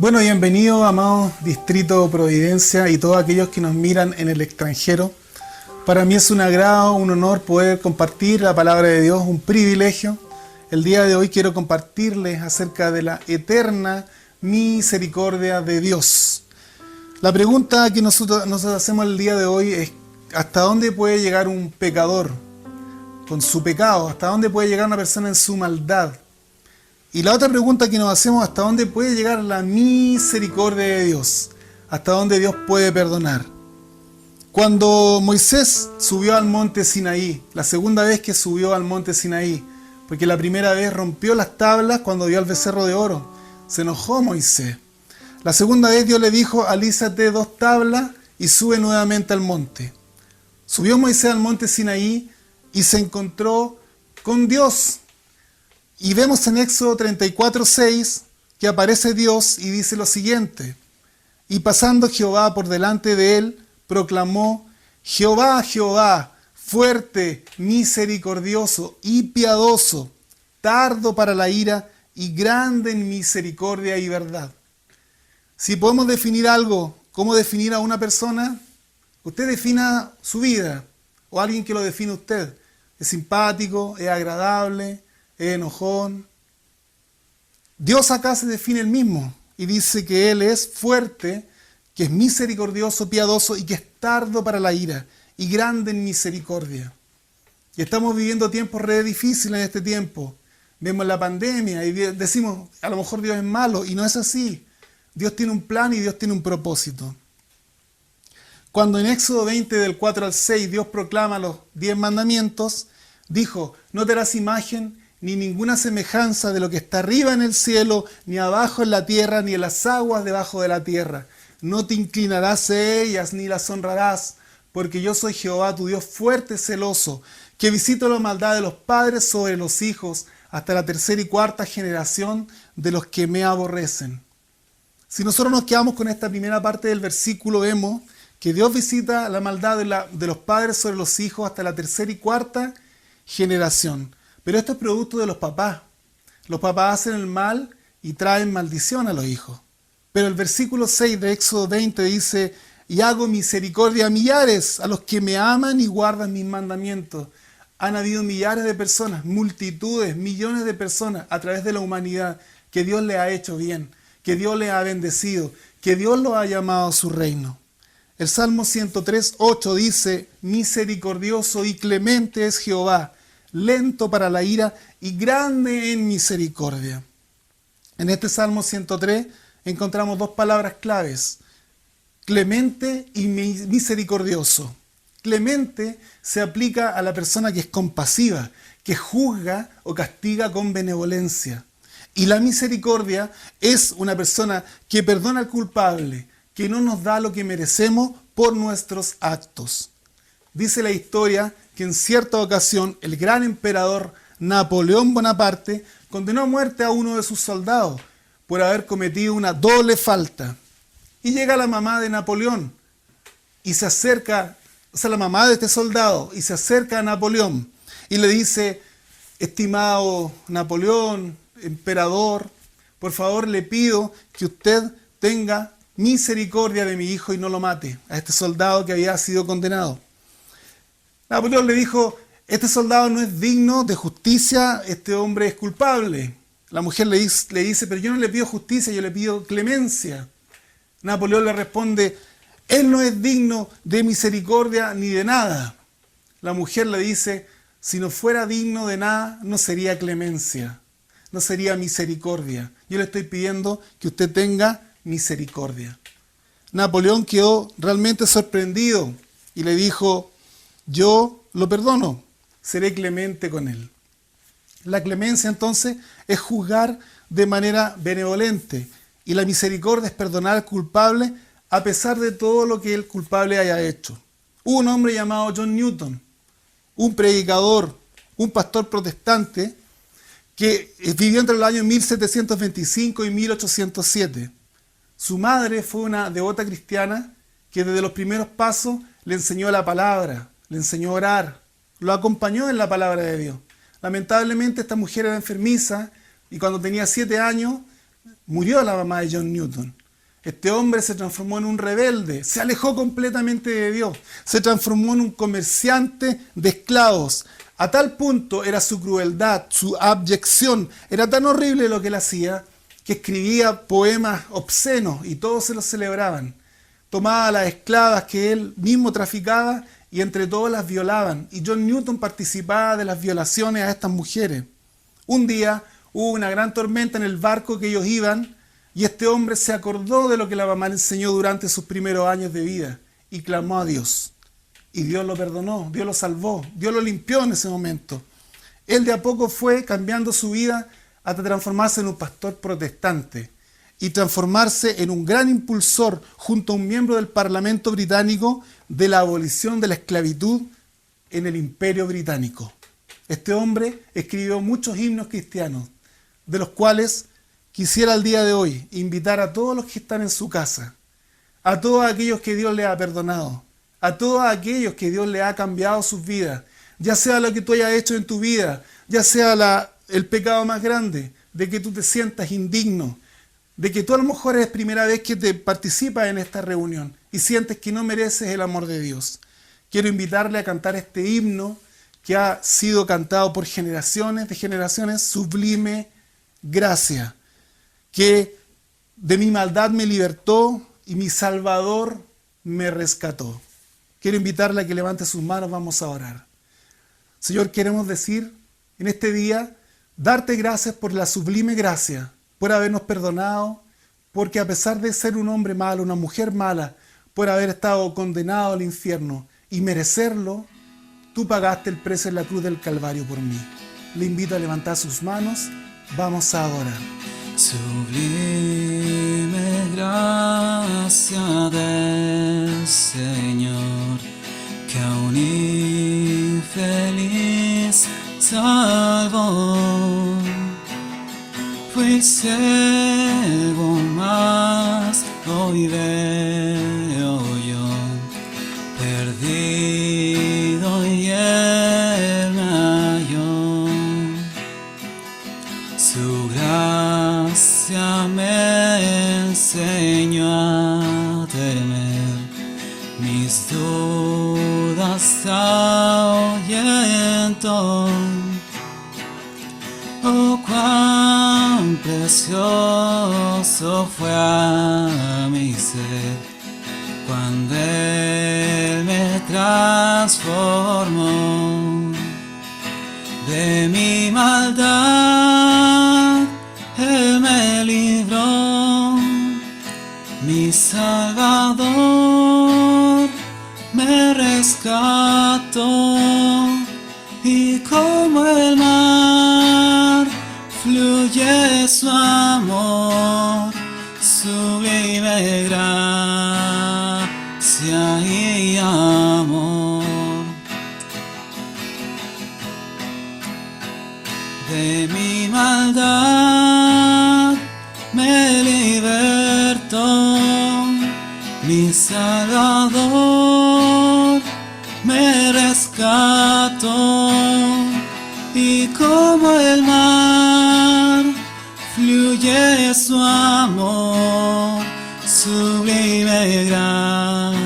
Bueno, bienvenido, amado Distrito Providencia y todos aquellos que nos miran en el extranjero. Para mí es un agrado, un honor poder compartir la palabra de Dios, un privilegio. El día de hoy quiero compartirles acerca de la eterna misericordia de Dios. La pregunta que nosotros hacemos el día de hoy es: ¿hasta dónde puede llegar un pecador con su pecado? ¿Hasta dónde puede llegar una persona en su maldad? Y la otra pregunta que nos hacemos: ¿hasta dónde puede llegar la misericordia de Dios? ¿Hasta dónde Dios puede perdonar? Cuando Moisés subió al monte Sinaí, la segunda vez que subió al monte Sinaí, porque la primera vez rompió las tablas cuando vio al becerro de oro, se enojó Moisés. La segunda vez Dios le dijo: alízate 2 tablas y sube nuevamente al monte. Subió Moisés al monte Sinaí y se encontró con Dios. Y vemos en Éxodo 34:6 que aparece Dios y dice lo siguiente: y pasando Jehová por delante de él, proclamó: Jehová, Jehová, fuerte, misericordioso y piadoso, tardo para la ira y grande en misericordia y verdad. Si podemos definir algo, ¿cómo definir a una persona? Usted defina su vida, o alguien que lo define usted. ¿Es simpático? ¿Es agradable? ¿Es enojón? Dios acá se define el mismo y dice que Él es fuerte, que es misericordioso, piadoso y que es tardo para la ira y grande en misericordia. Y estamos viviendo tiempos re difíciles en este tiempo. Vemos la pandemia y decimos: a lo mejor Dios es malo, y no es así. Dios tiene un plan y Dios tiene un propósito. Cuando en Éxodo 20 del 4 al 6 Dios proclama los 10 mandamientos, dijo: no te harás imagen ni ninguna semejanza de lo que está arriba en el cielo, ni abajo en la tierra, ni en las aguas debajo de la tierra. No te inclinarás a ellas, ni las honrarás, porque yo soy Jehová, tu Dios fuerte, celoso, que visito la maldad de los padres sobre los hijos, hasta la 3ª y 4ª generación de los que me aborrecen. Si nosotros nos quedamos con esta primera parte del versículo, vemos que Dios visita la maldad de los padres sobre los hijos hasta la 3ª y 4ª generación. Pero esto es producto de los papás. Los papás hacen el mal y traen maldición a los hijos. Pero el versículo 6 de Éxodo 20 dice: y hago misericordia a millares, a los que me aman y guardan mis mandamientos. Han habido millares de personas, multitudes, millones de personas a través de la humanidad que Dios le ha hecho bien, que Dios le ha bendecido, que Dios lo ha llamado a su reino. El Salmo 103:8 dice: misericordioso y clemente es Jehová, lento para la ira y grande en misericordia. En este Salmo 103 encontramos 2 palabras claves: clemente y misericordioso. Clemente se aplica a la persona que es compasiva, que juzga o castiga con benevolencia. Y la misericordia es una persona que perdona al culpable, que no nos da lo que merecemos por nuestros actos. Dice la historia que en cierta ocasión el gran emperador Napoleón Bonaparte condenó a muerte a uno de sus soldados por haber cometido una doble falta. Y llega la mamá de Napoleón y se acerca, la mamá de este soldado, y se acerca a Napoleón y le dice: estimado Napoleón, emperador, por favor le pido que usted tenga misericordia de mi hijo y no lo mate, a este soldado que había sido condenado. Napoleón le dijo: este soldado no es digno de justicia, este hombre es culpable. La mujer le dice: pero yo no le pido justicia, yo le pido clemencia. Napoleón le responde: él no es digno de misericordia ni de nada. La mujer le dice: si no fuera digno de nada, no sería clemencia, no sería misericordia. Yo le estoy pidiendo que usted tenga misericordia. Napoleón quedó realmente sorprendido y le dijo: yo lo perdono, seré clemente con él. La clemencia entonces es juzgar de manera benevolente, y la misericordia es perdonar al culpable a pesar de todo lo que el culpable haya hecho. Hubo un hombre llamado John Newton, un predicador, un pastor protestante, que vivió entre los años 1725 y 1807. Su madre fue una devota cristiana que desde los primeros pasos le enseñó la palabra, le enseñó a orar, lo acompañó en la palabra de Dios. Lamentablemente esta mujer era enfermiza y cuando tenía 7 años murió la mamá de John Newton. Este hombre se transformó en un rebelde, se alejó completamente de Dios, se transformó en un comerciante de esclavos. A tal punto era su crueldad, su abyección, era tan horrible lo que él hacía, que escribía poemas obscenos y todos se los celebraban. Tomaba a las esclavas que él mismo traficaba y entre todos las violaban. Y John Newton participaba de las violaciones a estas mujeres. Un día hubo una gran tormenta en el barco que ellos iban y este hombre se acordó de lo que la mamá le enseñó durante sus primeros años de vida y clamó a Dios. Y Dios lo perdonó, Dios lo salvó, Dios lo limpió en ese momento. Él de a poco fue cambiando su vida hasta transformarse en un pastor protestante y transformarse en un gran impulsor junto a un miembro del Parlamento británico de la abolición de la esclavitud en el Imperio Británico. Este hombre escribió muchos himnos cristianos, de los cuales quisiera al día de hoy invitar a todos los que están en su casa, a todos aquellos que Dios les ha perdonado, a todos aquellos que Dios les ha cambiado sus vidas, ya sea lo que tú hayas hecho en tu vida, ya sea el pecado más grande, de que tú te sientas indigno, de que tú a lo mejor es primera vez que te participas en esta reunión y sientes que no mereces el amor de Dios. Quiero invitarle a cantar este himno que ha sido cantado por generaciones de generaciones, Sublime Gracia, que de mi maldad me libertó y mi Salvador me rescató. Quiero invitarle a que levante sus manos, vamos a orar. Señor, queremos decir en este día, darte gracias por la sublime gracia, por habernos perdonado, porque a pesar de ser un hombre malo, una mujer mala, por haber estado condenado al infierno y merecerlo, tú pagaste el precio en la cruz del Calvario por mí. Le invito a levantar sus manos, vamos a adorar. Sublime gracia del Señor, que a un infeliz salvó. Fui siervo más, hoy veo yo, perdido y él me halló. Su gracia me enseñó a temer, mis dudas ahuyentó. Oh, cuán precioso fue a mi ser cuando Él me transformó. De mi maldad Él me libró, mi Salvador me rescató. Y como el mar fluye su amor, sublime gracia y amor. De mi maldad me libertó, mi Salvador me rescató. Y como el mar fluye su amor, sublime gracia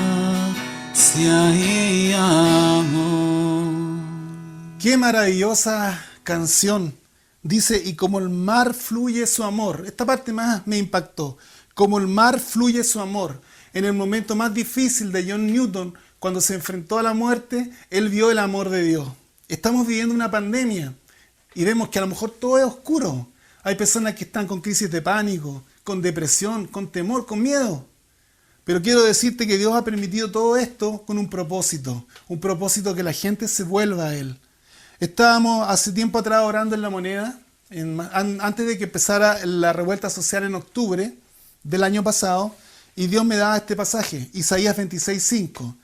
y amor. Qué maravillosa canción. Dice, y como el mar fluye su amor. Esta parte más me impactó. Como el mar fluye su amor. En el momento más difícil de John Newton, cuando se enfrentó a la muerte, él vio el amor de Dios. Estamos viviendo una pandemia y vemos que a lo mejor todo es oscuro. Hay personas que están con crisis de pánico, con depresión, con temor, con miedo. Pero quiero decirte que Dios ha permitido todo esto con un propósito que la gente se vuelva a Él. Estábamos hace tiempo atrás orando en La Moneda, antes de que empezara la revuelta social en octubre del año pasado, y Dios me daba este pasaje, Isaías 26:5,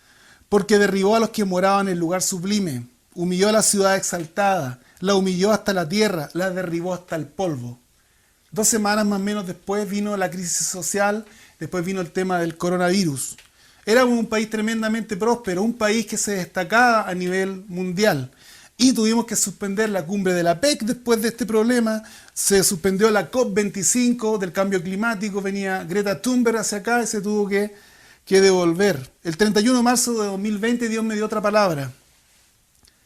porque derribó a los que moraban en el lugar sublime, humilló a la ciudad exaltada, la humilló hasta la tierra, la derribó hasta el polvo. 2 semanas más o menos después vino la crisis social, después vino el tema del coronavirus. Éramos un país tremendamente próspero, un país que se destacaba a nivel mundial. Y tuvimos que suspender la cumbre de la PEC después de este problema. Se suspendió la COP25 del cambio climático. Venía Greta Thunberg hacia acá y se tuvo que devolver. El 31 de marzo de 2020 Dios me dio otra palabra.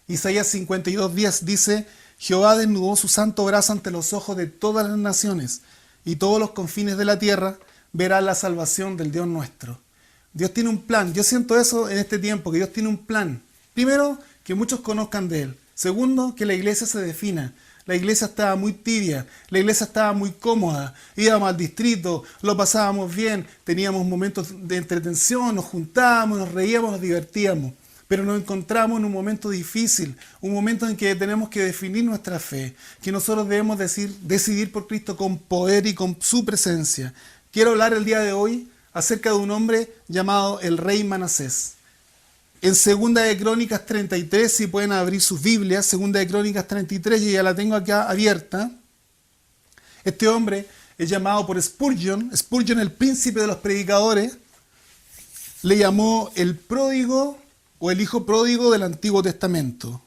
Isaías 52:10 dice: Jehová desnudó su santo brazo ante los ojos de todas las naciones, y todos los confines de la tierra verán la salvación del Dios nuestro. Dios tiene un plan. Yo siento eso en este tiempo, que Dios tiene un plan. Primero, que muchos conozcan de Él. Segundo, que la iglesia se defina. La iglesia estaba muy tibia, la iglesia estaba muy cómoda, íbamos al distrito, lo pasábamos bien, teníamos momentos de entretención, nos juntábamos, nos reíamos, nos divertíamos. Pero nos encontramos en un momento difícil, un momento en que tenemos que definir nuestra fe, que nosotros debemos decidir por Cristo con poder y con su presencia. Quiero hablar el día de hoy acerca de un hombre llamado el rey Manasés. En 2 de Crónicas 33, si pueden abrir sus Biblias, 2 de Crónicas 33, yo ya la tengo acá abierta. Este hombre es llamado por Spurgeon, el príncipe de los predicadores, le llamó el pródigo o el hijo pródigo del Antiguo Testamento,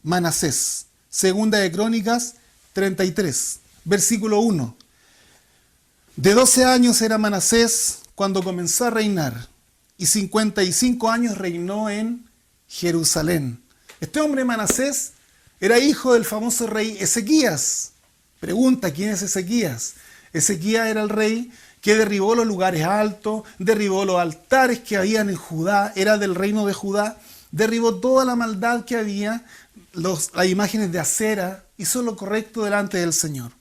Manasés. 2 de Crónicas 33, versículo 1. De 12 años era Manasés cuando comenzó a reinar, y 55 años reinó en Jerusalén. Este hombre Manasés era hijo del famoso rey Ezequías. Pregunta, ¿quién es Ezequías? Ezequías era el rey que derribó los lugares altos, derribó los altares que habían en Judá, era del reino de Judá, derribó toda la maldad que había, las imágenes de acera, hizo lo correcto delante del Señor.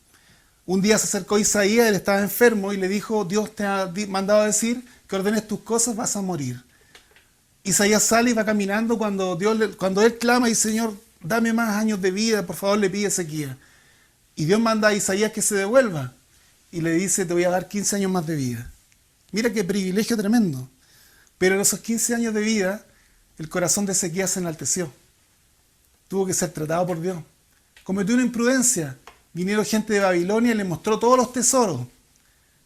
Un día se acercó Isaías, él estaba enfermo y le dijo: Dios te ha mandado a decir que ordenes tus cosas, vas a morir. Isaías sale y va caminando cuando él clama y: Señor, dame más años de vida, por favor, le pide a Ezequías. Y Dios manda a Isaías que se devuelva y le dice: te voy a dar 15 años más de vida. Mira qué privilegio tremendo. Pero en esos 15 años de vida, el corazón de Ezequías se enalteció. Tuvo que ser tratado por Dios. Cometió una imprudencia. Vinieron gente de Babilonia y le mostró todos los tesoros.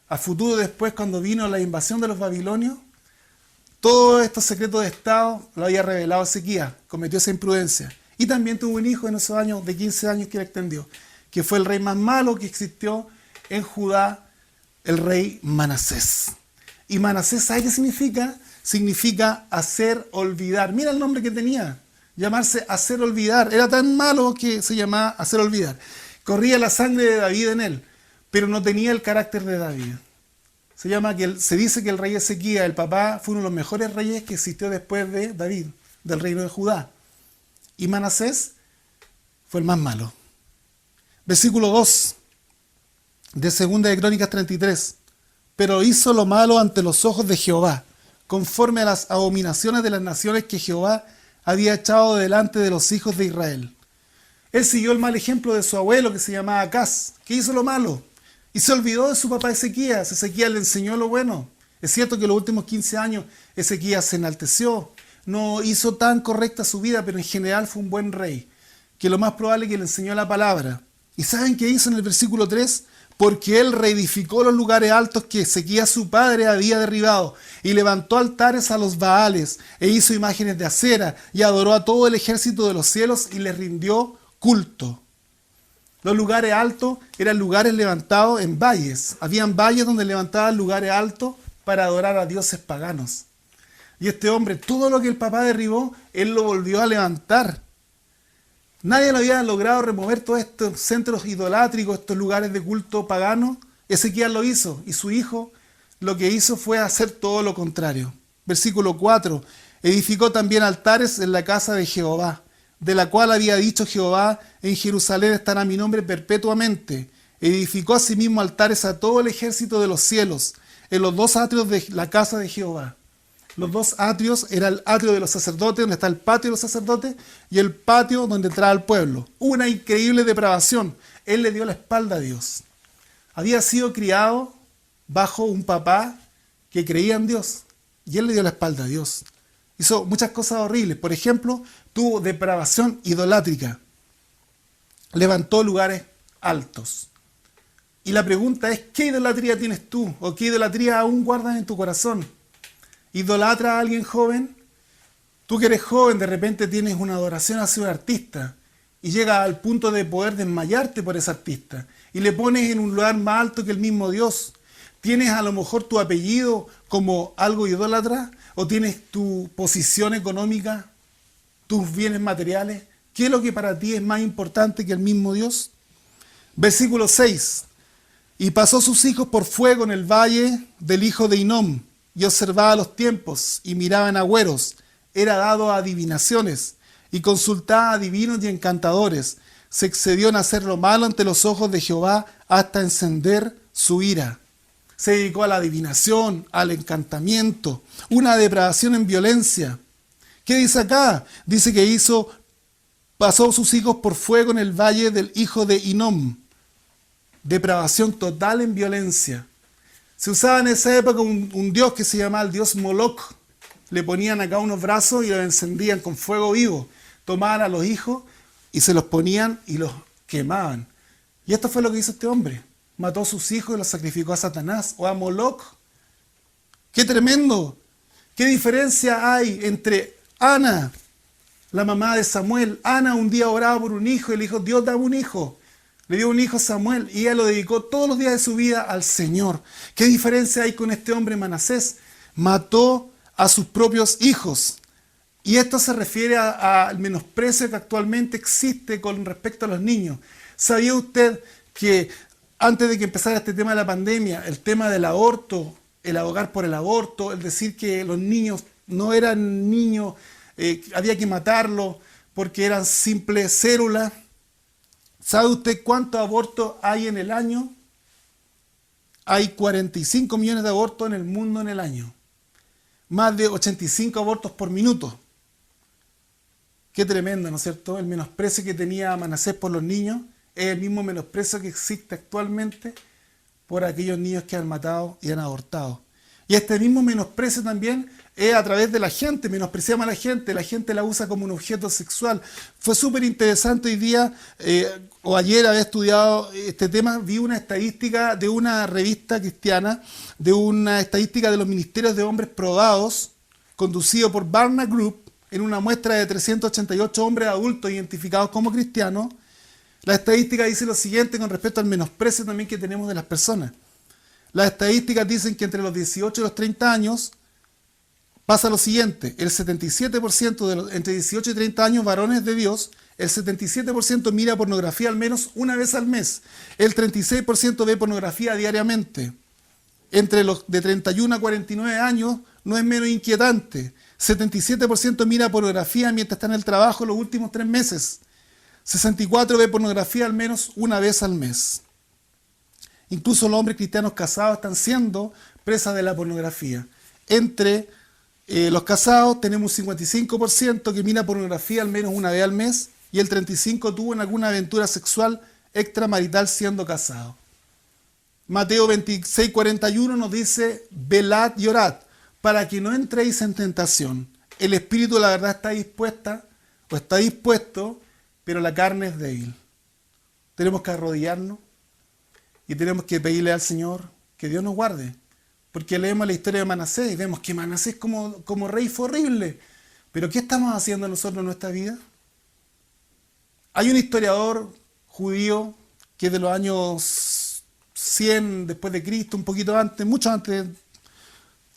A futuro después, cuando vino la invasión de los babilonios, todos estos secretos de Estado lo había revelado Ezequías. Cometió esa imprudencia. Y también tuvo un hijo en esos años de 15 años que le extendió, que fue el rey más malo que existió en Judá, el rey Manasés. Y Manasés, ¿sabe qué significa? Significa hacer olvidar. Mira el nombre que tenía, llamarse hacer olvidar. Era tan malo que se llamaba hacer olvidar. Corría la sangre de David en él, pero no tenía el carácter de David. Se dice que el rey Ezequías, el papá, fue uno de los mejores reyes que existió después de David, del reino de Judá. Y Manasés fue el más malo. Versículo 2 de 2 de Crónicas 33. Pero hizo lo malo ante los ojos de Jehová, conforme a las abominaciones de las naciones que Jehová había echado delante de los hijos de Israel. Él siguió el mal ejemplo de su abuelo, que se llamaba Acaz, que hizo lo malo y se olvidó de su papá Ezequías. Ezequías le enseñó lo bueno. Es cierto que los últimos 15 años Ezequías se enalteció, no hizo tan correcta su vida, pero en general fue un buen rey, que lo más probable es que le enseñó la palabra. ¿Y saben qué hizo en el versículo 3? Porque él reedificó los lugares altos que Ezequías su padre había derribado, y levantó altares a los Baales, e hizo imágenes de acera, y adoró a todo el ejército de los cielos, y les rindió culto. Los lugares altos eran lugares levantados en valles. Habían valles donde levantaban lugares altos para adorar a dioses paganos. Y este hombre, todo lo que el papá derribó, él lo volvió a levantar. Nadie lo había logrado remover todos estos centros idolátricos, estos lugares de culto pagano. Ezequías lo hizo, y su hijo lo que hizo fue hacer todo lo contrario. Versículo 4. Edificó también altares en la casa de Jehová, de la cual había dicho Jehová: en Jerusalén estará mi nombre perpetuamente. Edificó asimismo altares a todo el ejército de los cielos, en los dos atrios de la casa de Jehová. Los dos atrios era el atrio de los sacerdotes, donde está el patio de los sacerdotes, y el patio donde entraba el pueblo. Una increíble depravación. Él le dio la espalda a Dios. Había sido criado bajo un papá que creía en Dios, y él le dio la espalda a Dios. Hizo muchas cosas horribles. Por ejemplo, tuvo depravación idolátrica. Levantó lugares altos. Y la pregunta es: ¿qué idolatría tienes tú? ¿O qué idolatría aún guardas en tu corazón? ¿Idolatra a alguien joven? Tú que eres joven, de repente tienes una adoración hacia un artista. y llega al punto de poder desmayarte por ese artista y le pones en un lugar más alto que el mismo Dios. ¿Tienes a lo mejor tu apellido como algo idólatra? ¿O tienes tu posición económica, tus bienes materiales? ¿Qué es lo que para ti es más importante que el mismo Dios? Versículo 6. Y pasó sus hijos por fuego en el valle del hijo de Hinnom, y observaba los tiempos, y miraba en agüeros. Era dado a adivinaciones, y consultaba a adivinos y encantadores. Se excedió en hacer lo malo ante los ojos de Jehová, hasta encender su ira. Se dedicó a la adivinación, al encantamiento, una depravación en violencia. ¿Qué dice acá? Dice que pasó sus hijos por fuego en el valle del hijo de Hinnom. Depravación total en violencia. Se usaba en esa época un dios que se llamaba el dios Moloch. Le ponían acá unos brazos y los encendían con fuego vivo. Tomaban a los hijos y se los ponían y los quemaban. Y esto fue lo que hizo este hombre. Mató a sus hijos y los sacrificó a Satanás o a Moloch. ¡Qué tremendo! ¿Qué diferencia hay entre Ana, la mamá de Samuel? Ana un día oraba por un hijo y le dijo, Dios, dame un hijo. Le dio un hijo a Samuel y ella lo dedicó todos los días de su vida al Señor. ¿Qué diferencia hay con este hombre Manasés? Mató a sus propios hijos. Y esto se refiere al menosprecio que actualmente existe con respecto a los niños. ¿Sabía usted que antes de que empezara este tema de la pandemia, el tema del aborto, el abogar por el aborto, el decir que los niños no eran niños, había que matarlos porque eran simples células? ¿Sabe usted cuántos abortos hay en el año? Hay 45 millones de abortos en el mundo en el año. Más de 85 abortos por minuto. Qué tremendo, ¿no es cierto? El menosprecio que tenía Manasés por los niños es el mismo menosprecio que existe actualmente por aquellos niños que han matado y han abortado. Y este mismo menosprecio también es a través de la gente. Menospreciamos a la gente la usa como un objeto sexual. Fue súper interesante hoy día, o ayer había estudiado este tema, vi una estadística de una revista cristiana, de una estadística de los ministerios de hombres probados, conducido por Barna Group, en una muestra de 388 hombres adultos identificados como cristianos. La estadística dice lo siguiente con respecto al menosprecio también que tenemos de las personas. Las estadísticas dicen que entre los 18 y los 30 años pasa lo siguiente: el 77% de los entre 18 y 30 años varones de Dios, el 77% mira pornografía al menos una vez al mes, el 36% ve pornografía diariamente. Entre los de 31 a 49 años no es menos inquietante: 77% mira pornografía mientras está en el trabajo los últimos 3 meses, 64% ve pornografía al menos una vez al mes. Incluso los hombres cristianos casados están siendo presas de la pornografía. Entre los casados tenemos un 55% que mira pornografía al menos una vez al mes y el 35% tuvo en alguna aventura sexual extramarital siendo casado. Mateo 26:41 nos dice: velad y orad para que no entréis en tentación. El espíritu de la verdad está dispuesto, pero la carne es débil. Tenemos que arrodillarnos y tenemos que pedirle al Señor que Dios nos guarde. Porque leemos la historia de Manasés y vemos que Manasés como rey fue horrible. Pero ¿qué estamos haciendo nosotros en nuestra vida? Hay un historiador judío que es de los años 100 después de Cristo, un poquito antes, mucho antes,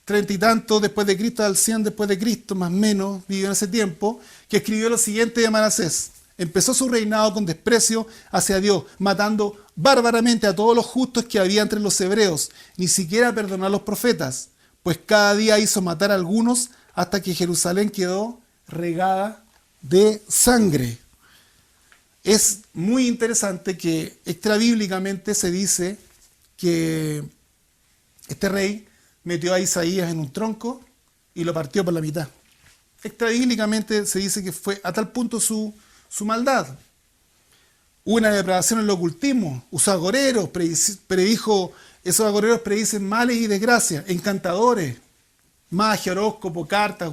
30 y tanto después de Cristo, al 100 después de Cristo, más o menos, vivió en ese tiempo, que escribió lo siguiente de Manasés: empezó su reinado con desprecio hacia Dios, matando bárbaramente a todos los justos que había entre los hebreos. Ni siquiera perdonó a los profetas, pues cada día hizo matar a algunos hasta que Jerusalén quedó regada de sangre. Es muy interesante que extrabíblicamente se dice que este rey metió a Isaías en un tronco y lo partió por la mitad. Extrabíblicamente se dice que fue a tal punto su maldad. Hubo una depravación en el ocultismo, usó agoreros, predijo, esos agoreros predicen males y desgracias, encantadores, magia, horóscopo, cartas,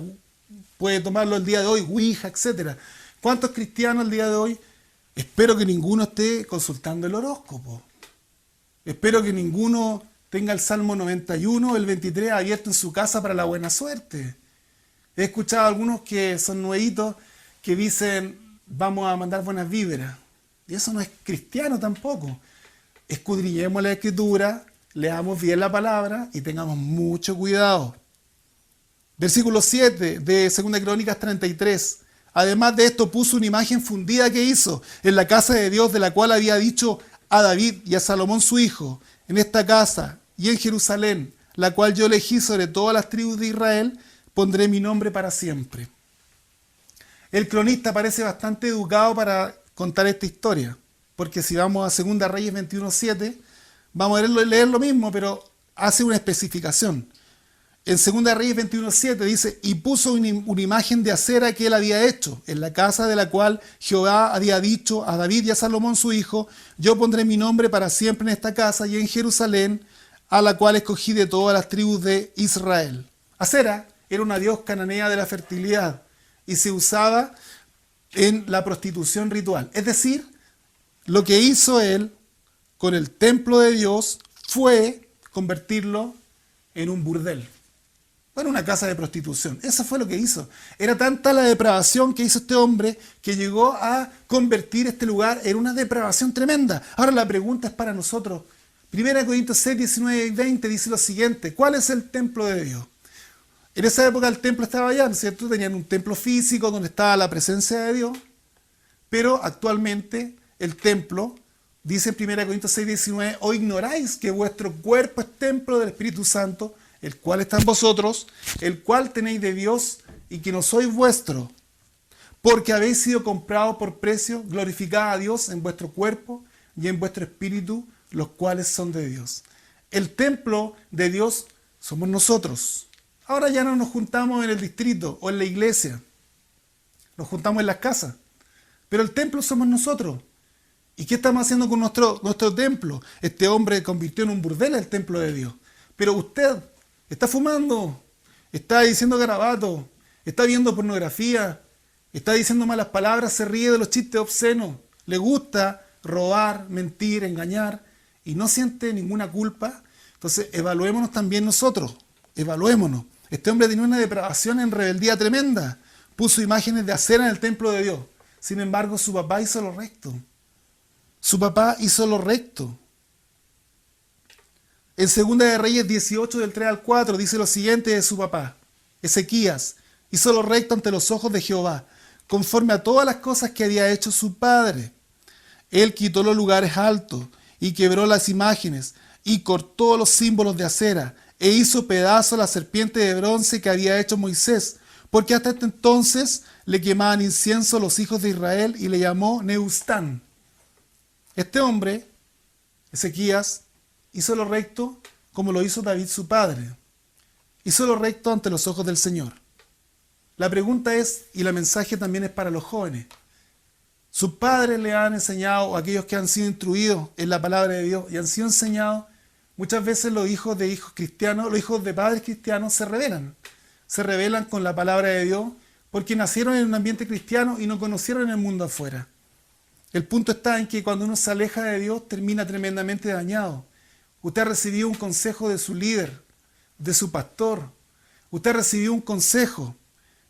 puede tomarlo el día de hoy, ouija, etc. ¿Cuántos cristianos el día de hoy? Espero que ninguno esté consultando el horóscopo. Espero que ninguno tenga el Salmo 91, el 23 abierto en su casa para la buena suerte. He escuchado a algunos que son nuevitos que dicen: vamos a mandar buenas víveras. Y eso no es cristiano tampoco. Escudriñemos la Escritura, leamos bien la palabra y tengamos mucho cuidado. Versículo 7 de 2 Crónicas 33. Además de esto puso una imagen fundida que hizo en la casa de Dios, de la cual había dicho a David y a Salomón su hijo: en esta casa y en Jerusalén, la cual yo elegí sobre todas las tribus de Israel, pondré mi nombre para siempre. El cronista parece bastante educado para contar esta historia, porque si vamos a 2 Reyes 21:7, vamos a leer lo mismo, pero hace una especificación. En 2 Reyes 21:7 dice: y puso una imagen de acera que él había hecho, en la casa de la cual Jehová había dicho a David y a Salomón su hijo: yo pondré mi nombre para siempre en esta casa y en Jerusalén, a la cual escogí de todas las tribus de Israel. Acera era una diosa cananea de la fertilidad y se usaba en la prostitución ritual. Es decir, lo que hizo él con el templo de Dios fue convertirlo en un burdel. Bueno, una casa de prostitución. Eso fue lo que hizo. Era tanta la depravación que hizo este hombre que llegó a convertir este lugar en una depravación tremenda. Ahora la pregunta es para nosotros. 1 Corintios 6, 19 y 20 dice lo siguiente: ¿cuál es el templo de Dios? En esa época el templo estaba allá, ¿no es cierto? Tenían un templo físico donde estaba la presencia de Dios, pero actualmente el templo, dice en 1 Corintios 6, 19, ¿o ignoráis que vuestro cuerpo es templo del Espíritu Santo, el cual está en vosotros, el cual tenéis de Dios, y que no sois vuestro? Porque habéis sido comprados por precio, glorificad a Dios en vuestro cuerpo y en vuestro espíritu, los cuales son de Dios. El templo de Dios somos nosotros. Ahora ya no nos juntamos en el distrito o en la iglesia, nos juntamos en las casas, pero el templo somos nosotros. ¿Y qué estamos haciendo con nuestro templo? Este hombre convirtió en un burdel el templo de Dios. Pero usted está fumando, está diciendo garabatos, está viendo pornografía, está diciendo malas palabras, se ríe de los chistes obscenos, le gusta robar, mentir, engañar y no siente ninguna culpa. Entonces evaluémonos también nosotros, evaluémonos. Este hombre tenía una depravación en rebeldía tremenda, puso imágenes de acera en el templo de Dios. Sin embargo, su papá hizo lo recto. Su papá hizo lo recto. En 2 de Reyes 18, del 3 al 4, dice lo siguiente de su papá: Ezequías hizo lo recto ante los ojos de Jehová, conforme a todas las cosas que había hecho su padre. Él quitó los lugares altos y quebró las imágenes y cortó los símbolos de acera e hizo pedazo la serpiente de bronce que había hecho Moisés, porque hasta este entonces le quemaban incienso los hijos de Israel, y le llamó Neustán. Este hombre, Ezequías, hizo lo recto como lo hizo David su padre. Hizo lo recto ante los ojos del Señor. La pregunta es, y el mensaje también es para los jóvenes: sus padres le han enseñado, o aquellos que han sido instruidos en la palabra de Dios y han sido enseñados. Muchas veces los hijos de hijos cristianos, los hijos de padres cristianos se rebelan con la palabra de Dios porque nacieron en un ambiente cristiano y no conocieron el mundo afuera. El punto está en que cuando uno se aleja de Dios termina tremendamente dañado. Usted ha recibido un consejo de su líder, de su pastor. Usted ha recibido un consejo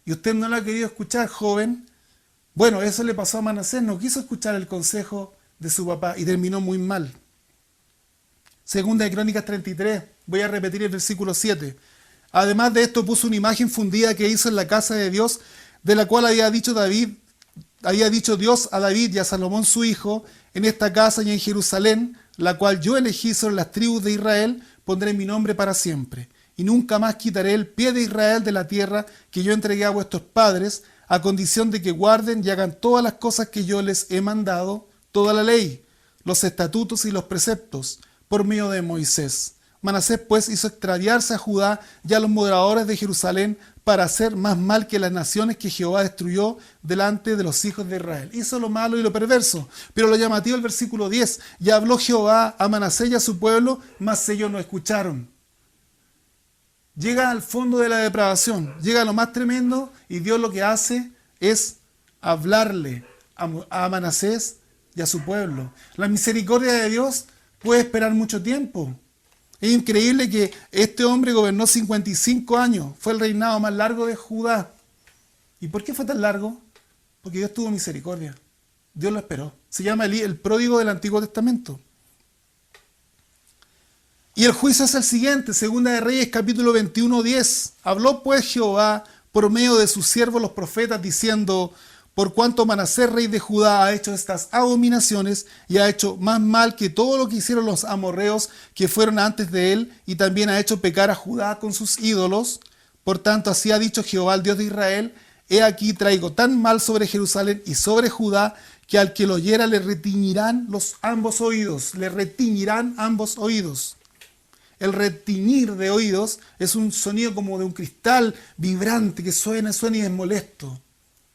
y usted no lo ha querido escuchar, joven. Bueno, eso le pasó a Manasés, no quiso escuchar el consejo de su papá y terminó muy mal. Segunda de Crónicas 33, voy a repetir el versículo 7. Además de esto puso una imagen fundida que hizo en la casa de Dios, de la cual había dicho Dios a David y a Salomón su hijo: en esta casa y en Jerusalén, la cual yo elegí sobre las tribus de Israel, pondré mi nombre para siempre. Y nunca más quitaré el pie de Israel de la tierra que yo entregué a vuestros padres, a condición de que guarden y hagan todas las cosas que yo les he mandado, toda la ley, los estatutos y los preceptos, por medio de Moisés. Manasés pues hizo extraviarse a Judá y a los moradores de Jerusalén para hacer más mal que las naciones que Jehová destruyó delante de los hijos de Israel. Hizo lo malo y lo perverso. Pero lo llamativo el versículo 10: y habló Jehová a Manasés y a su pueblo, mas ellos no escucharon. Llega al fondo de la depravación, llega a lo más tremendo, y Dios lo que hace es hablarle a Manasés y a su pueblo. La misericordia de Dios puede esperar mucho tiempo. Es increíble que este hombre gobernó 55 años. Fue el reinado más largo de Judá. ¿Y por qué fue tan largo? porque Dios tuvo misericordia. Dios lo esperó. Se llama el pródigo del Antiguo Testamento. Y el juicio es el siguiente, Segunda de Reyes capítulo 21:10. Habló pues Jehová por medio de sus siervos los profetas, diciendo: por cuanto Manasés, rey de Judá, ha hecho estas abominaciones y ha hecho más mal que todo lo que hicieron los amorreos que fueron antes de él, y también ha hecho pecar a Judá con sus ídolos. Por tanto, así ha dicho Jehová, el Dios de Israel: he aquí traigo tan mal sobre Jerusalén y sobre Judá, que al que lo oyera le retiñirán ambos oídos. Le retiñirán ambos oídos. El retiñir de oídos es un sonido como de un cristal vibrante que suena y es molesto.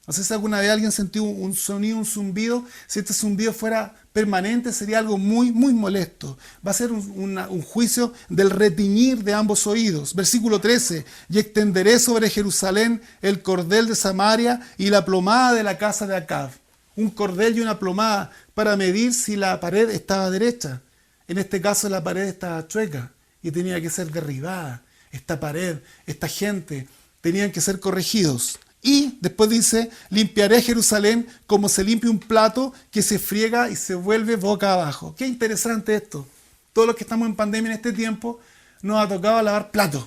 No sé si alguna vez alguien sintió un sonido, un zumbido. Si este zumbido fuera permanente, sería algo muy, muy molesto. Va a ser un juicio del retiñir de ambos oídos. Versículo 13. Y extenderé sobre Jerusalén el cordel de Samaria y la plomada de la casa de Acab. Un cordel y una plomada para medir si la pared estaba derecha. En este caso la pared estaba chueca y tenía que ser derribada. Esta pared, esta gente, tenían que ser corregidos. Y después dice: limpiaré Jerusalén como se limpia un plato que se friega y se vuelve boca abajo. Qué interesante esto. Todos los que estamos en pandemia en este tiempo nos ha tocado lavar platos.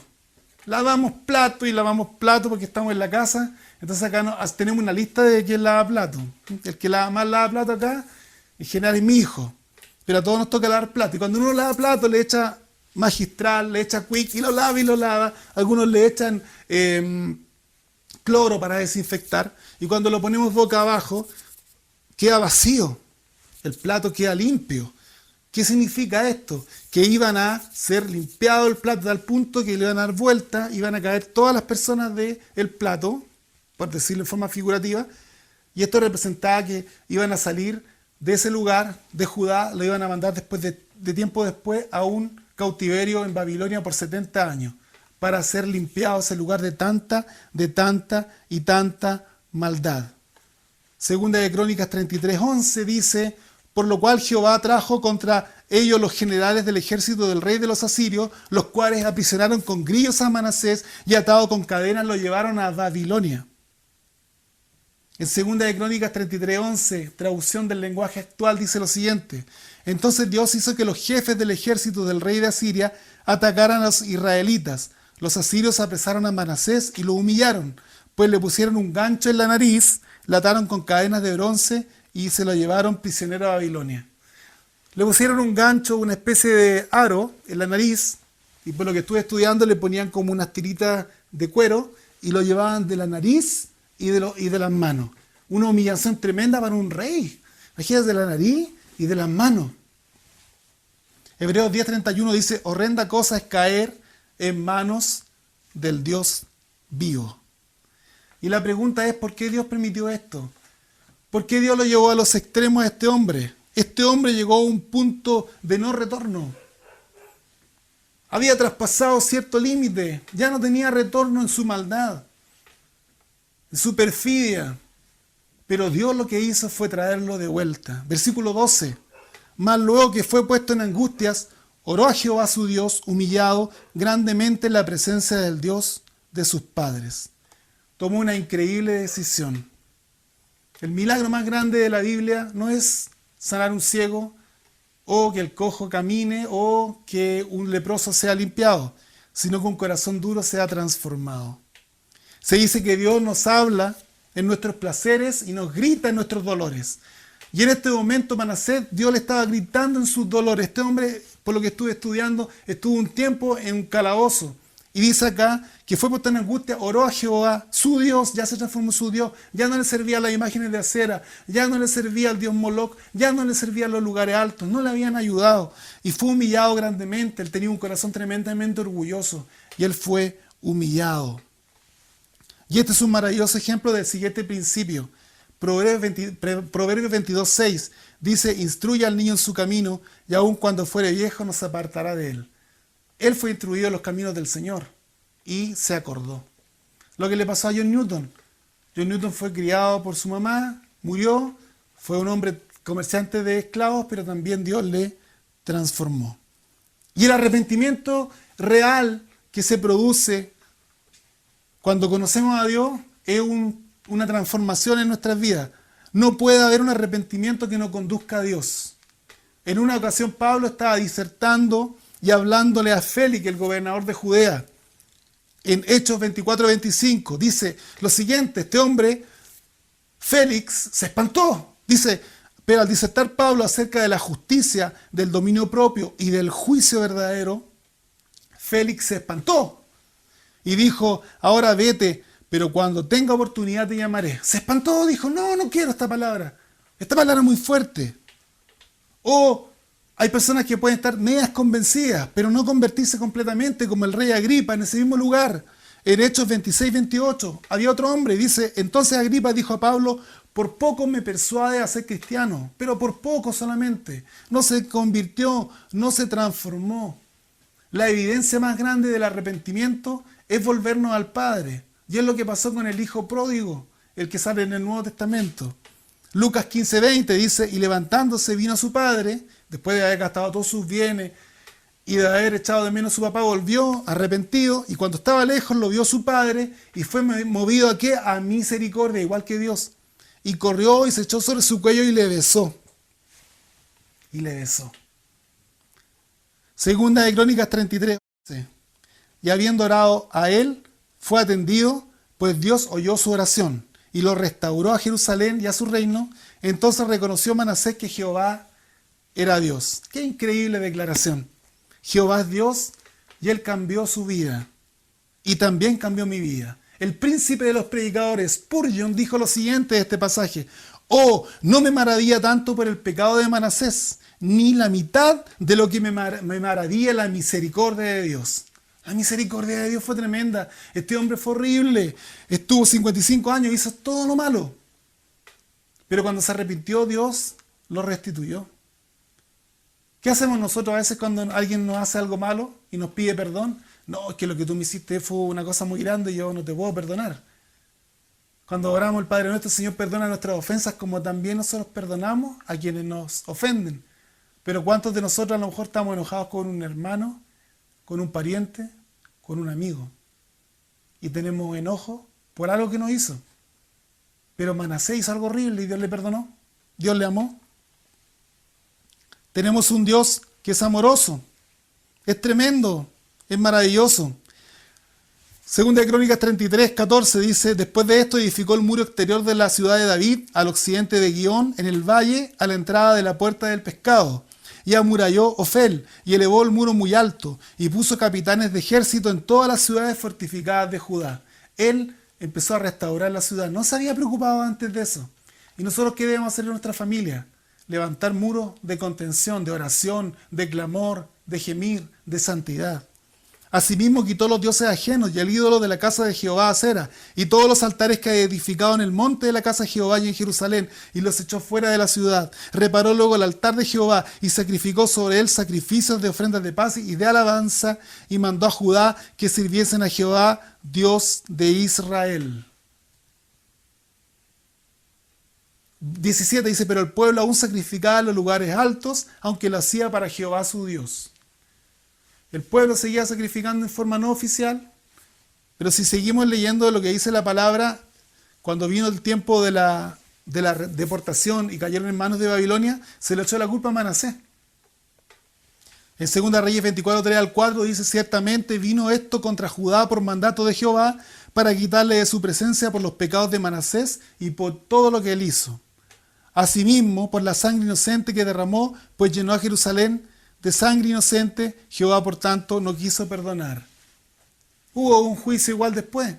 Lavamos plato porque estamos en la casa. Entonces acá tenemos una lista de quién lava plato. El que más lava plato acá, en general, es mi hijo. Pero a todos nos toca lavar plato. Y cuando uno lava plato, le echa Magistral, le echa Quick y lo lava. Algunos le echan cloro para desinfectar, y cuando lo ponemos boca abajo queda vacío, el plato queda limpio. ¿Qué significa esto? Que iban a ser limpiado el plato al punto que le iban a dar vuelta, iban a caer todas las personas del plato, por decirlo en forma figurativa, y esto representaba que iban a salir de ese lugar de Judá, lo iban a mandar después de tiempo después a un cautiverio en Babilonia por 70 años. Para ser limpiado ese lugar de tanta y tanta maldad. Segunda de Crónicas 33:11 dice: por lo cual Jehová trajo contra ellos los generales del ejército del rey de los asirios, los cuales aprisionaron con grillos a Manasés y atado con cadenas lo llevaron a Babilonia. En Segunda de Crónicas 33:11, traducción del lenguaje actual, dice lo siguiente: entonces Dios hizo que los jefes del ejército del rey de Asiria atacaran a los israelitas. Los asirios apresaron a Manasés y lo humillaron, pues le pusieron un gancho en la nariz, le ataron con cadenas de bronce y se lo llevaron prisionero a Babilonia. Le pusieron un gancho, una especie de aro en la nariz, y por lo que estuve estudiando le ponían como unas tiritas de cuero y lo llevaban de la nariz y de las manos. Una humillación tremenda para un rey. Imagínate, de la nariz y de las manos. Hebreos 10:31 dice: horrenda cosa es caer en manos del Dios vivo. Y la pregunta es: ¿por qué Dios permitió esto? ¿Por qué Dios lo llevó a los extremos a este hombre? Este hombre llegó a un punto de no retorno. Había traspasado cierto límite, ya no tenía retorno en su maldad, en su perfidia. Pero Dios lo que hizo fue traerlo de vuelta. Versículo 12. Mas luego que fue puesto en angustias, oró a Jehová su Dios, humillado grandemente en la presencia del Dios de sus padres. Tomó una increíble decisión. El milagro más grande de la Biblia no es sanar un ciego, o que el cojo camine, o que un leproso sea limpiado, sino que un corazón duro sea transformado. Se dice que Dios nos habla en nuestros placeres y nos grita en nuestros dolores. Y en este momento Manasés, Dios le estaba gritando en sus dolores. Este hombre, por lo que estuve estudiando, estuvo un tiempo en un calabozo. Y dice acá que fue puesto en angustia, oró a Jehová, su Dios, ya se transformó en su Dios, ya no le servía las imágenes de acera, ya no le servía al dios Moloch, ya no le servían los lugares altos, no le habían ayudado. Y fue humillado grandemente, él tenía un corazón tremendamente orgulloso y él fue humillado. Y este es un maravilloso ejemplo del siguiente principio. Proverbios 22:6 dice: instruye al niño en su camino y aun cuando fuere viejo no se apartará de él. Él fue instruido en los caminos del Señor y se acordó. Lo que le pasó a John Newton. John Newton fue criado por su mamá, murió, fue un hombre comerciante de esclavos, pero también Dios le transformó. Y el arrepentimiento real que se produce cuando conocemos a Dios es un una transformación en nuestras vidas. No puede haber un arrepentimiento que no conduzca a Dios. En una ocasión Pablo estaba disertando y hablándole a Félix, el gobernador de Judea. En Hechos 24-25 dice lo siguiente: este hombre, Félix, se espantó. Dice, pero al disertar Pablo acerca de la justicia, del dominio propio y del juicio verdadero, Félix se espantó y dijo, ahora vete, pero cuando tenga oportunidad te llamaré. Se espantó, dijo, no quiero esta palabra. Esta palabra es muy fuerte. O hay personas que pueden estar medias convencidas, pero no convertirse completamente, como el rey Agripa en ese mismo lugar. En Hechos 26-28 había otro hombre, dice, entonces Agripa dijo a Pablo, por poco me persuade a ser cristiano, pero por poco solamente. No se convirtió, no se transformó. La evidencia más grande del arrepentimiento es volvernos al Padre. Y es lo que pasó con el hijo pródigo, el que sale en el Nuevo Testamento. Lucas 15:20 dice, y levantándose vino a su padre, después de haber gastado todos sus bienes y de haber echado de menos a su papá, volvió arrepentido, y cuando estaba lejos lo vio su padre, y fue movido ¿a qué? A misericordia, igual que Dios. Y corrió y se echó sobre su cuello y le besó. Y le besó. Segunda de Crónicas 33. Y habiendo orado a él, fue atendido, pues Dios oyó su oración y lo restauró a Jerusalén y a su reino. Entonces reconoció Manasés que Jehová era Dios. Qué increíble declaración. Jehová es Dios y él cambió su vida. Y también cambió mi vida. El príncipe de los predicadores, Spurgeon, dijo lo siguiente de este pasaje. Oh, no me maravilla tanto por el pecado de Manasés, ni la mitad de lo que me maravilla la misericordia de Dios. La misericordia de Dios fue tremenda. Este hombre fue horrible. Estuvo 55 años y hizo todo lo malo. Pero cuando se arrepintió, Dios lo restituyó. ¿Qué hacemos nosotros a veces cuando alguien nos hace algo malo y nos pide perdón? No, es que lo que tú me hiciste fue una cosa muy grande y yo no te puedo perdonar. Cuando oramos el Padre Nuestro, Señor, perdona nuestras ofensas como también nosotros perdonamos a quienes nos ofenden. Pero ¿cuántos de nosotros a lo mejor estamos enojados con un hermano, con un pariente, con un amigo? Y tenemos enojo por algo que nos hizo. Pero Manasés hizo algo horrible y Dios le perdonó. Dios le amó. Tenemos un Dios que es amoroso. Es tremendo. Es maravilloso. Segunda de Crónicas 33:14 dice, después de esto edificó el muro exterior de la ciudad de David, al occidente de Guión, en el valle, a la entrada de la puerta del pescado. Y amuralló Ofel, y elevó el muro muy alto, y puso capitanes de ejército en todas las ciudades fortificadas de Judá. Él empezó a restaurar la ciudad. No se había preocupado antes de eso. ¿Y nosotros qué debemos hacer en nuestra familia? Levantar muros de contención, de oración, de clamor, de gemir, de santidad. Asimismo quitó los dioses ajenos y el ídolo de la casa de Jehová Acera, y todos los altares que había edificado en el monte de la casa de Jehová y en Jerusalén, y los echó fuera de la ciudad. Reparó luego el altar de Jehová, y sacrificó sobre él sacrificios de ofrendas de paz y de alabanza, y mandó a Judá que sirviesen a Jehová, Dios de Israel. 17 dice, pero el pueblo aún sacrificaba en los lugares altos, aunque lo hacía para Jehová su Dios. El pueblo seguía sacrificando en forma no oficial, pero si seguimos leyendo lo que dice la palabra, cuando vino el tiempo de la deportación y cayeron en manos de Babilonia, se le echó la culpa a Manasés. En 2 Reyes 24:3-4 dice, ciertamente vino esto contra Judá por mandato de Jehová, para quitarle de su presencia por los pecados de Manasés y por todo lo que él hizo. Asimismo, por la sangre inocente que derramó, pues llenó a Jerusalén de sangre inocente, Jehová por tanto no quiso perdonar. Hubo un juicio igual después.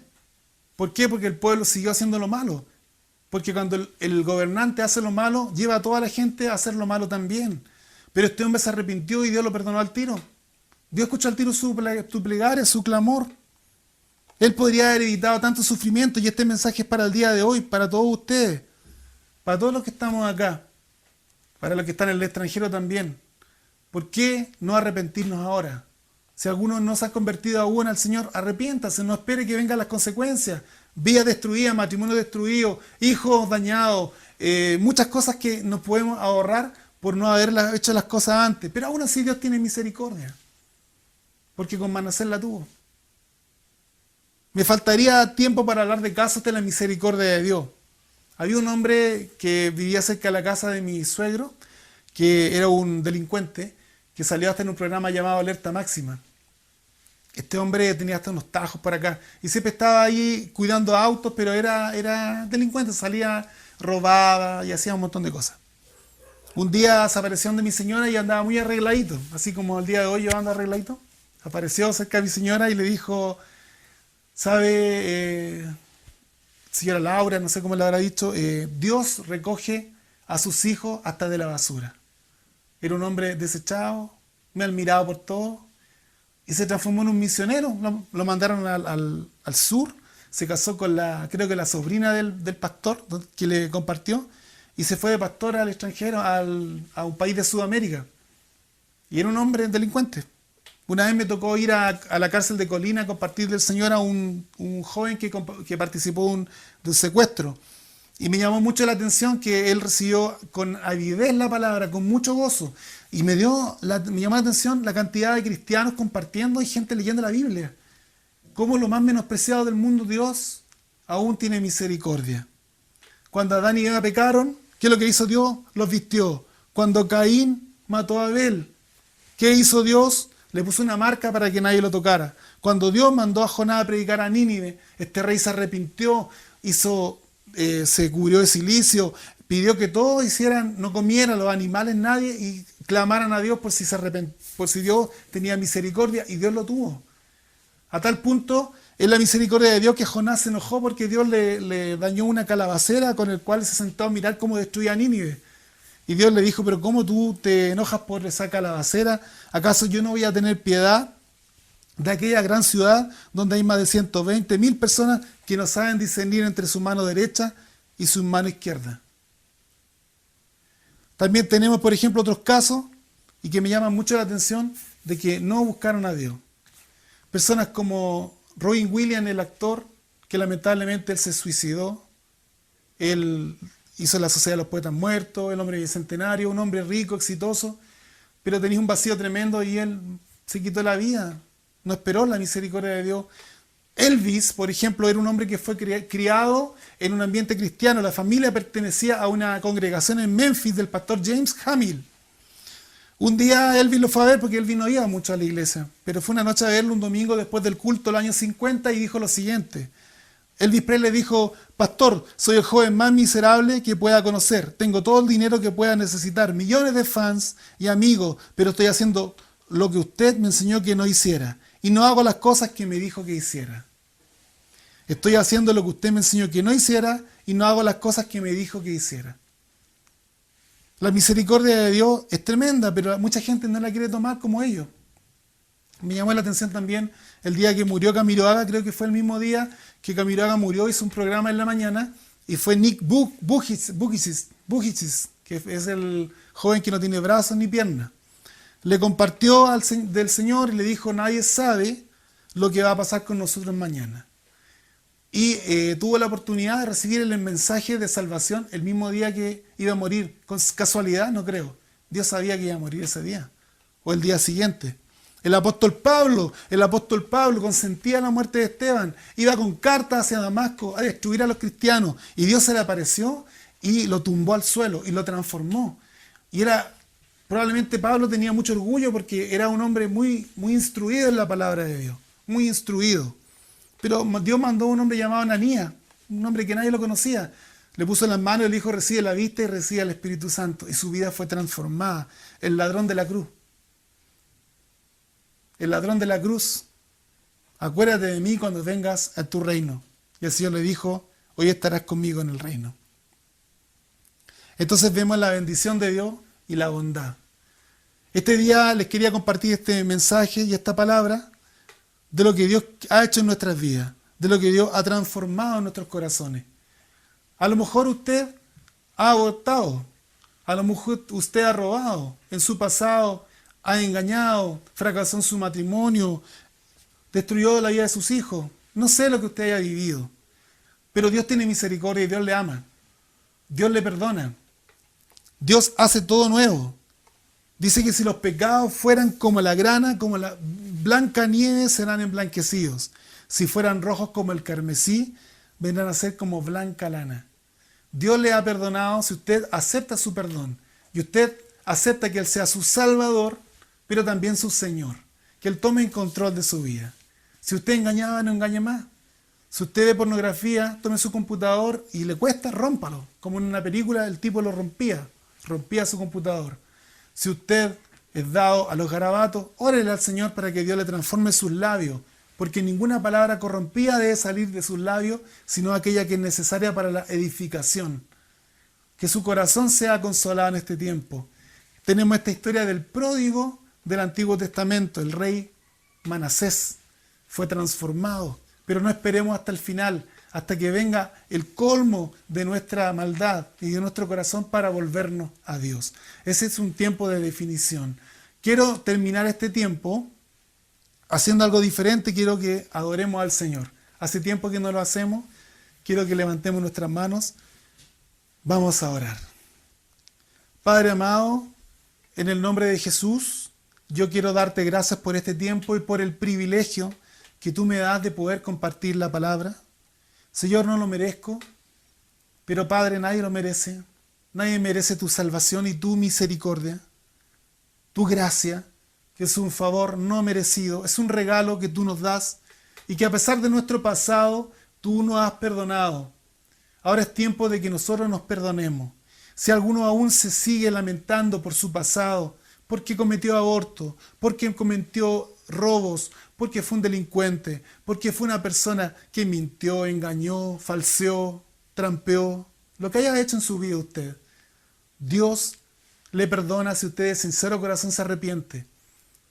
¿Por qué? Porque el pueblo siguió haciendo lo malo. Porque cuando el gobernante hace lo malo, lleva a toda la gente a hacer lo malo también. Pero este hombre se arrepintió y Dios lo perdonó al tiro. Dios escuchó al tiro su plegaria, su clamor. Él podría haber evitado tanto sufrimiento, y este mensaje es para el día de hoy, para todos ustedes, para todos los que estamos acá, para los que están en el extranjero también. ¿Por qué no arrepentirnos ahora? Si algunos no se han convertido aún al Señor, arrepiéntase, no espere que vengan las consecuencias. Vida destruida, matrimonio destruido, hijos dañados, muchas cosas que nos podemos ahorrar por no haber hecho las cosas antes. Pero aún así Dios tiene misericordia, porque con Manasés la tuvo. Me faltaría tiempo para hablar de casos de la misericordia de Dios. Había un hombre que vivía cerca de la casa de mi suegro, que era un delincuente, que salió hasta en un programa llamado Alerta Máxima. Este hombre tenía hasta unos tajos por acá y siempre estaba ahí cuidando autos, pero era delincuente, salía, robaba y hacía un montón de cosas. Un día desapareció de mi señora y andaba muy arregladito, así como el día de hoy yo ando arregladito. Apareció cerca de mi señora y le dijo, ¿sabe, señora Laura, no sé cómo le habrá dicho, Dios recoge a sus hijos hasta de la basura? Era un hombre desechado, me admirado por todo, y se transformó en un misionero. Lo mandaron al sur, se casó con creo que la sobrina del pastor que le compartió, y se fue de pastor al extranjero, a un país de Sudamérica. Y era un hombre delincuente. Una vez me tocó ir a la cárcel de Colina a compartir del Señor a un joven que participó de un secuestro. Y me llamó mucho la atención que él recibió con avidez la palabra, con mucho gozo. Y me llamó la atención la cantidad de cristianos compartiendo y gente leyendo la Biblia. Cómo lo más menospreciado del mundo, Dios aún tiene misericordia. Cuando Adán y Eva pecaron, ¿qué es lo que hizo Dios? Los vistió. Cuando Caín mató a Abel, ¿qué hizo Dios? Le puso una marca para que nadie lo tocara. Cuando Dios mandó a Jonás a predicar a Nínive, este rey se arrepintió, se cubrió de silicio, pidió que todos no comieran los animales, nadie, y clamaran a Dios por si Dios tenía misericordia, y Dios lo tuvo. A tal punto es la misericordia de Dios que Jonás se enojó porque Dios le dañó una calabacera con el cual se sentó a mirar cómo destruía a Nínive. Y Dios le dijo, pero ¿cómo tú te enojas por esa calabacera? ¿Acaso yo no voy a tener piedad de aquella gran ciudad donde hay más de 120.000 personas que no saben discernir entre su mano derecha y su mano izquierda? También tenemos, por ejemplo, otros casos, y que me llaman mucho la atención, de que no buscaron a Dios. Personas como Robin Williams, el actor, que lamentablemente él se suicidó. Él hizo la Sociedad de los Poetas Muertos, El Hombre Bicentenario, un hombre rico, exitoso, pero tenía un vacío tremendo y él se quitó la vida. No esperó la misericordia de Dios. Elvis, por ejemplo, era un hombre que fue criado en un ambiente cristiano. La familia pertenecía a una congregación en Memphis del pastor James Hamill. Un día Elvis lo fue a ver porque Elvis no iba mucho a la iglesia, pero fue una noche a verlo un domingo después del culto del año 50 y dijo lo siguiente. Elvis Presley dijo, pastor, soy el joven más miserable que pueda conocer. Tengo todo el dinero que pueda necesitar, millones de fans y amigos, pero estoy haciendo lo que usted me enseñó que no hiciera. Y no hago las cosas que me dijo que hiciera. Estoy haciendo lo que usted me enseñó que no hiciera y no hago las cosas que me dijo que hiciera. La misericordia de Dios es tremenda, pero mucha gente no la quiere tomar como ellos. Me llamó la atención también el día que murió Camiroaga, creo que fue el mismo día que Camiroaga murió, hizo un programa en la mañana y fue Nick Vujicic, que es el joven que no tiene brazos ni piernas. Le compartió del Señor y le dijo, nadie sabe lo que va a pasar con nosotros mañana. Y tuvo la oportunidad de recibir el mensaje de salvación el mismo día que iba a morir. Con casualidad, no creo. Dios sabía que iba a morir ese día o el día siguiente. El apóstol Pablo consentía la muerte de Esteban, iba con cartas hacia Damasco a destruir a los cristianos y Dios se le apareció y lo tumbó al suelo y lo transformó. Y probablemente Pablo tenía mucho orgullo porque era un hombre muy, muy instruido en la palabra de Dios, muy instruido. Pero Dios mandó a un hombre llamado Ananías, un hombre que nadie lo conocía. Le puso en las manos y le dijo, recibe la vista y recibe el Espíritu Santo. Y su vida fue transformada. El ladrón de la cruz. El ladrón de la cruz. Acuérdate de mí cuando vengas a tu reino. Y el Señor le dijo, hoy estarás conmigo en el reino. Entonces vemos la bendición de Dios y la bondad. Este día les quería compartir este mensaje y esta palabra de lo que Dios ha hecho en nuestras vidas, de lo que Dios ha transformado en nuestros corazones. A lo mejor usted ha abortado, a lo mejor usted ha robado, en su pasado ha engañado, fracasó en su matrimonio, destruyó la vida de sus hijos. No sé lo que usted haya vivido, pero Dios tiene misericordia y Dios le ama. Dios le perdona. Dios hace todo nuevo. Dice que si los pecados fueran como la grana, como la blanca nieve, serán emblanquecidos. Si fueran rojos como el carmesí, vendrán a ser como blanca lana. Dios le ha perdonado si usted acepta su perdón y usted acepta que Él sea su Salvador, pero también su Señor, que Él tome el control de su vida. Si usted engañaba, no engañe más. Si usted ve pornografía, tome su computador y le cuesta, rómpalo. Como en una película, el tipo lo rompía su computador. Si usted es dado a los garabatos, órele al Señor para que Dios le transforme sus labios, porque ninguna palabra corrompida debe salir de sus labios, sino aquella que es necesaria para la edificación. Que su corazón sea consolado en este tiempo. Tenemos esta historia del pródigo del Antiguo Testamento, el rey Manasés. Fue transformado, pero no esperemos hasta el final, hasta que venga el colmo de nuestra maldad y de nuestro corazón para volvernos a Dios. Ese es un tiempo de definición. Quiero terminar este tiempo haciendo algo diferente. Quiero que adoremos al Señor. Hace tiempo que no lo hacemos. Quiero que levantemos nuestras manos. Vamos a orar. Padre amado, en el nombre de Jesús, yo quiero darte gracias por este tiempo y por el privilegio que tú me das de poder compartir la palabra. Señor, no lo merezco, pero Padre, nadie lo merece. Nadie merece tu salvación y tu misericordia, tu gracia, que es un favor no merecido, es un regalo que tú nos das y que a pesar de nuestro pasado, tú nos has perdonado. Ahora es tiempo de que nosotros nos perdonemos. Si alguno aún se sigue lamentando por su pasado, porque cometió aborto, porque cometió robos, porque fue un delincuente, porque fue una persona que mintió, engañó, falseó, trampeó, lo que haya hecho en su vida usted, Dios le perdona si usted de sincero corazón se arrepiente.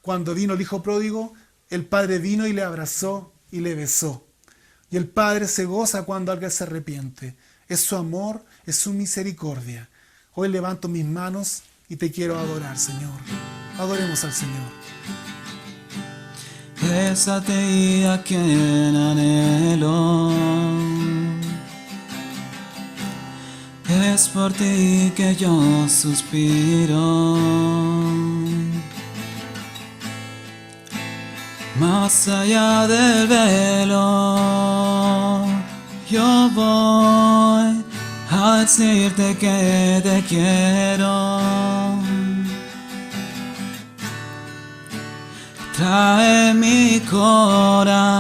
Cuando vino el hijo pródigo, el padre vino y le abrazó y le besó. Y el Padre se goza cuando alguien se arrepiente. Es su amor, es su misericordia. Hoy levanto mis manos y te quiero adorar, Señor. Adoremos al Señor. Es a ti a quien anhelo, es por ti que yo suspiro. Más allá del velo, yo voy a decirte que te quiero. Trae mi corazón,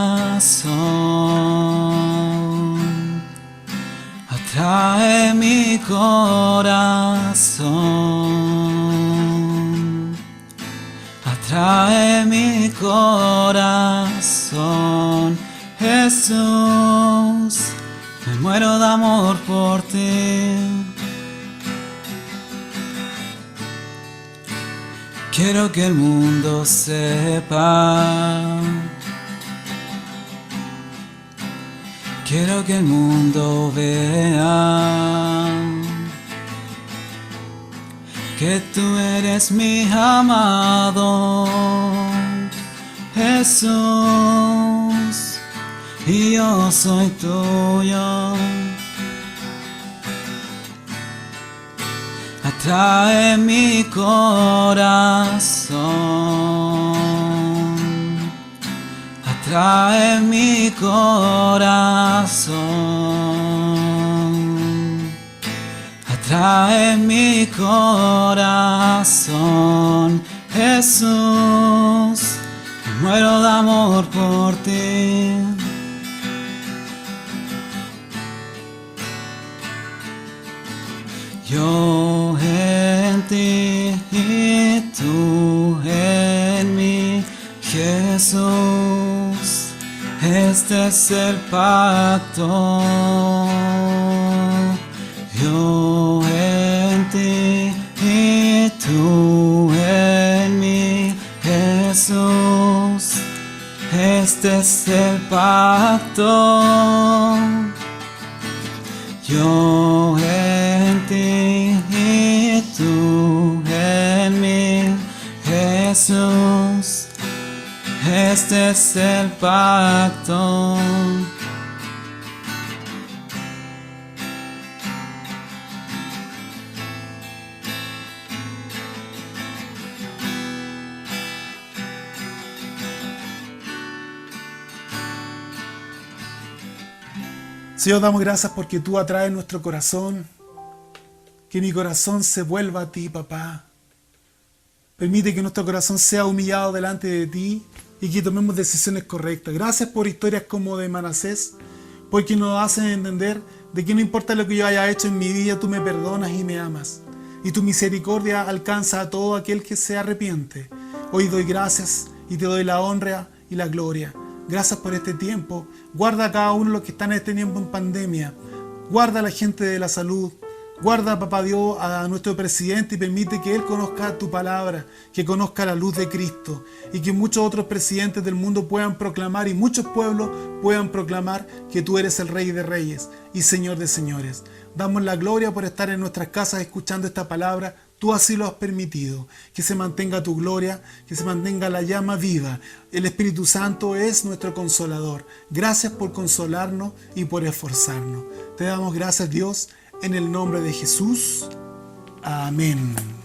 atrae mi corazón, atrae mi corazón. Jesús, me muero de amor por ti. Quiero que el mundo sepa, quiero que el mundo vea que tú eres mi amado Jesús y yo soy tuyo. Atrae mi corazón, atrae mi corazón, atrae mi corazón. Jesús, me muero de amor por ti. Yo en ti y tú en mí, Jesús, este es el pacto. Yo en ti y tú en mí, Jesús, este es el pacto. Yo en ti y tú en mí, Jesús, este es el pacto. Señor, damos gracias porque tú atraes nuestro corazón. Que mi corazón se vuelva a ti, papá. Permite que nuestro corazón sea humillado delante de ti y que tomemos decisiones correctas. Gracias por historias como de Manasés, porque nos hacen entender de que no importa lo que yo haya hecho en mi vida, tú me perdonas y me amas. Y tu misericordia alcanza a todo aquel que se arrepiente. Hoy doy gracias y te doy la honra y la gloria. Gracias por este tiempo. Guarda a cada uno de los que están en este tiempo en pandemia. Guarda a la gente de la salud. Guarda, papá Dios, a nuestro presidente y permite que él conozca tu palabra, que conozca la luz de Cristo y que muchos otros presidentes del mundo puedan proclamar y muchos pueblos puedan proclamar que tú eres el Rey de Reyes y Señor de Señores. Damos la gloria por estar en nuestras casas escuchando esta palabra. Tú así lo has permitido. Que se mantenga tu gloria, que se mantenga la llama viva. El Espíritu Santo es nuestro consolador. Gracias por consolarnos y por esforzarnos. Te damos gracias, Dios, en el nombre de Jesús. Amén.